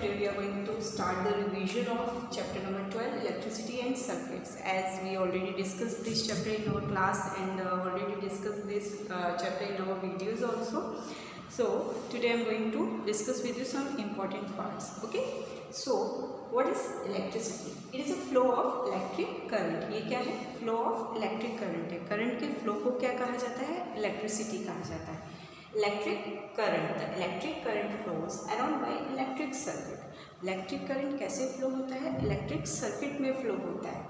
today we are going to start the revision of chapter number 12, electricity and circuits. As we already discussed this chapter in our class and already discussed this chapter in our videos also. So today I am going to discuss with you some important parts. Okay. So what is electricity? It is a flow of electric current. ये क्या है? Flow of electric current है. Current के flow को क्या कहा जाता है? Electricity कहा जाता है. Electric current, the electric current flows around by electric circuit. Electric current कैसे flow होता है? Electric circuit में flow होता है.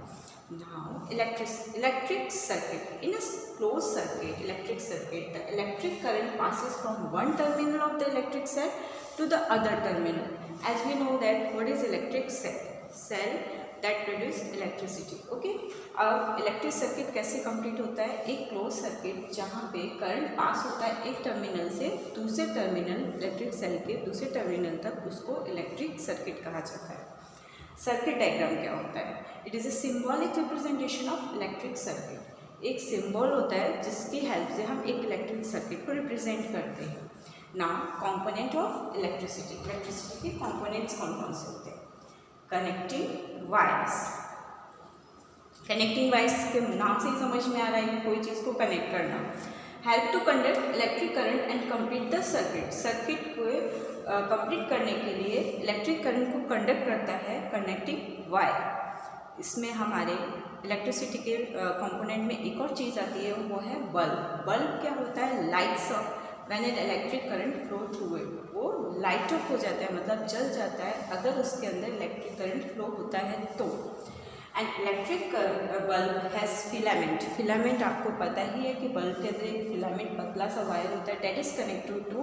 Now electric circuit, in a closed circuit, the electric current passes from one terminal of the electric cell to the other terminal. As we know that what is electric cell? Cell that produce electricity. Okay. अब electric circuit कैसे complete होता है? एक close circuit जहाँ पे current pass होता है एक टर्मिनल से दूसरे टर्मिनल, इलेक्ट्रिक सेल के दूसरे टर्मिनल तक, उसको इलेक्ट्रिक सर्किट कहा जाता है. सर्किट डायग्राम क्या होता है? It is a symbolic representation of electric circuit. एक सिंबल होता है जिसकी हेल्प से हम एक इलेक्ट्रिक सर्किट को रिप्रेजेंट करते हैं. Now component of electricity. Electricity के कंपोनेंट्स कौन कौन से होते हैं? Connecting wires. कनेक्टिंग वायर्स के नाम से ही समझ में आ रहा है कि कोई चीज़ को कनेक्ट करना. Help to conduct electric current and complete the circuit. Circuit को कंप्लीट करने के लिए इलेक्ट्रिक करंट को कंडक्ट करता है कनेक्टिंग वायर. इसमें हमारे इलेक्ट्रिसिटी के कंपोनेंट में एक और चीज़ आती है, वो है बल्ब. बल्ब क्या होता है? Lights up when an electric current flow through it. वो लाइट अप हो जाता है, मतलब जल जाता है अगर उसके अंदर इलेक्ट्रिक करंट फ्लो होता है तो. And electric bulb has filament. Filament आपको पता ही है कि बल्ब के अंदर एक फिलामेंट पतला सा वायर होता है, that is connected to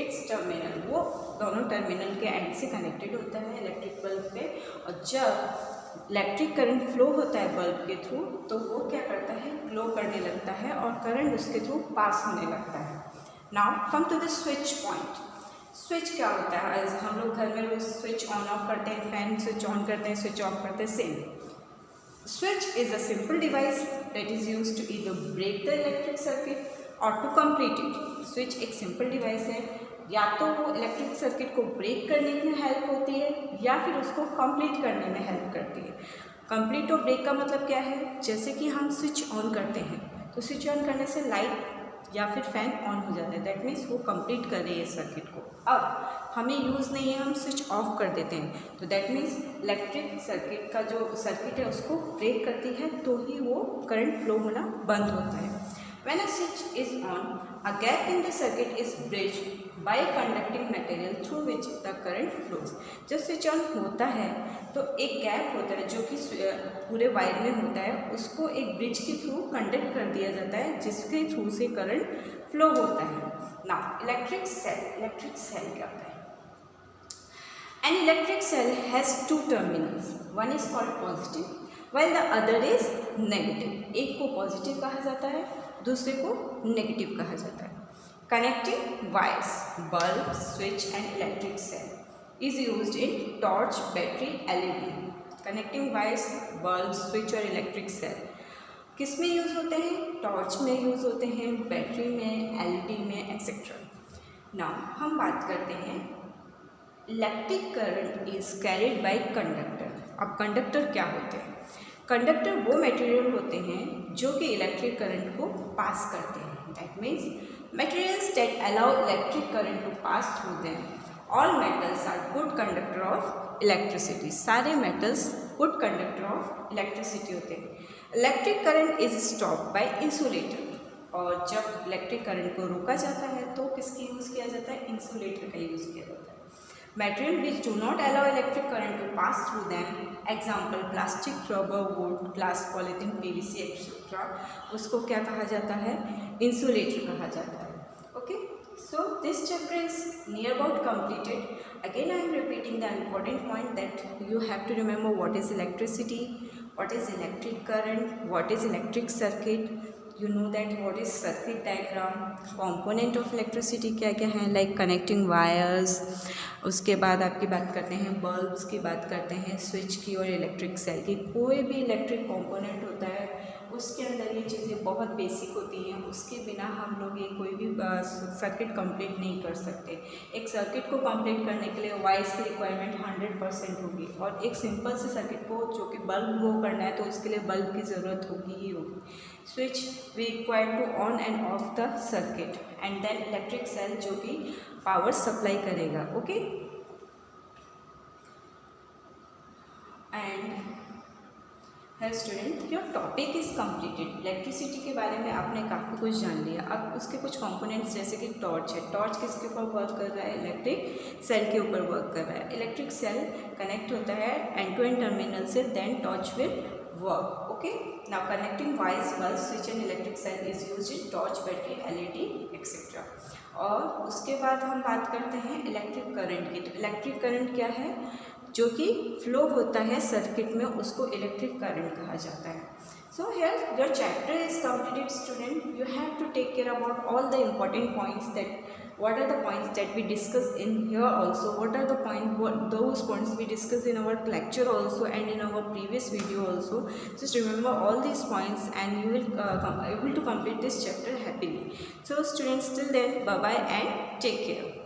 its terminal. वो दोनों टर्मिनल के एंड से कनेक्टेड होता है इलेक्ट्रिक बल्ब पे. और जब इलेक्ट्रिक करंट फ्लो होता है बल्ब के थ्रू तो वो क्या करता है? ग्लो करने लगता है और करंट उसके थ्रू पास होने लगता है. Now come to the switch point. Switch क्या होता है? हम लोग घर में रोज स्विच ऑन ऑफ करते हैं, फैन स्विच ऑन करते हैं, स्विच ऑफ करते हैं. Same. Switch is a simple device that is used to either break the electric circuit or to complete it. Switch एक simple device है, या तो वो इलेक्ट्रिक सर्किट को ब्रेक करने में हेल्प होती है या फिर उसको कंप्लीट करने में हेल्प करती है. कंप्लीट और ब्रेक का मतलब क्या है? जैसे कि हम स्विच ऑन करते हैं तो स्विच ऑन करने से लाइट या फिर फैन ऑन हो जाता है, दैट मीन्स वो कंप्लीट कर रही है सर्किट को. अब हमें यूज़ नहीं है, हम स्विच ऑफ कर देते हैं तो दैट मीन्स इलेक्ट्रिक सर्किट का जो सर्किट है उसको ब्रेक करती है तो ही वो करंट फ्लो होना बंद होता है. When a switch is on, a gap in the circuit is bridged bye conducting material through which the current flows. जब स्विच ऑन होता है तो एक गैप होता है जो कि पूरे वायर में होता है, उसको एक ब्रिज के थ्रू कंडक्ट कर दिया जाता है जिसके थ्रू से करंट फ्लो होता है. नाउ इलेक्ट्रिक सेल क्या होता है? An electric cell has two terminals. One is called positive while the other is negative. एक को पॉजिटिव कहा जाता है, दूसरे को नेगेटिव कहा जाता है. Connecting wires, bulb, switch and electric cell is used in torch, battery, LED. Connecting wires, bulb, switch और electric cell किस में यूज़ होते हैं? टॉर्च में यूज़ होते हैं, बैटरी में, LED में, एक्सेट्रा. नाउ हम बात करते हैं electric current is carried by conductor. अब कंडक्टर क्या होते हैं? कंडक्टर वो मटेरियल होते हैं जो कि इलेक्ट्रिक करंट को पास करते हैं. That means materials that allow electric current to pass through them. All metals are good conductor of electricity. सारे metals good conductor of electricity होते हैं. Electric current is stop by insulator. और जब electric current को रोका जाता है तो किसकी यूज़ किया जाता है? इंसुलेटर का यूज़ किया जाता है. Material which do not allow electric current to pass through them, example plastic, rubber, wood, glass, polythene, PVC, etc. उसको क्या कहा जाता है? इंसुलेटर कहा जाता है. Okay, so this chapter is near about completed. Again I am repeating the important point that you have to remember what is electricity, what is electric current, what is electric circuit. You know that what is circuit diagram, component of electricity क्या क्या हैं, like connecting wires. उसके बाद आपकी बात करते हैं bulbs की, बात करते हैं स्विच की और इलेक्ट्रिक सेल की. कोई भी इलेक्ट्रिक कंपोनेंट होता है वो उसके अंदर ये चीज़ें बहुत बेसिक होती हैं, उसके बिना हम लोग ये कोई भी सर्किट कंप्लीट नहीं कर सकते। एक सर्किट को कंप्लीट करने के लिए वाइज की रिक्वायरमेंट 100% होगी, और एक सिंपल से सर्किट को जो कि बल्ब ग्लो करना है तो उसके लिए बल्ब की ज़रूरत होगी ही होगी। Switch we require to on and off the circuit, and then electric cell जो कि पावर सप्लाई करेगा। Okay, and hey student, your topic is completed. Electricity के बारे में आपने काफ़ी कुछ जान लिया। अब उसके कुछ कंपोनेंट्स जैसे कि टॉर्च है, टॉर्च किसके ऊपर वर्क कर रहा है? इलेक्ट्रिक सेल के ऊपर वर्क कर रहा है। इलेक्ट्रिक सेल कनेक्ट होता है एंड टू एंड टर्मिनल से, then torch will work. Okay, now connecting wires, bulb, switch and electric cell is used in torch, battery, LED etcetera. और उसके बाद हम बात करते हैं इलेक्ट्रिक करंट की। तो इलेक्ट्रिक करंट क्या है? जो कि फ्लो होता है सर्किट में, उसको इलेक्ट्रिक करंट कहा जाता है। So here your chapter is completed student. You have to take care about all the important points, that what are the points that we discuss in here also, what are the those points we discussed in our lecture also and in our previous video also. Just remember all these points and you will able to complete this chapter happily. So students, till then, bye bye and take care.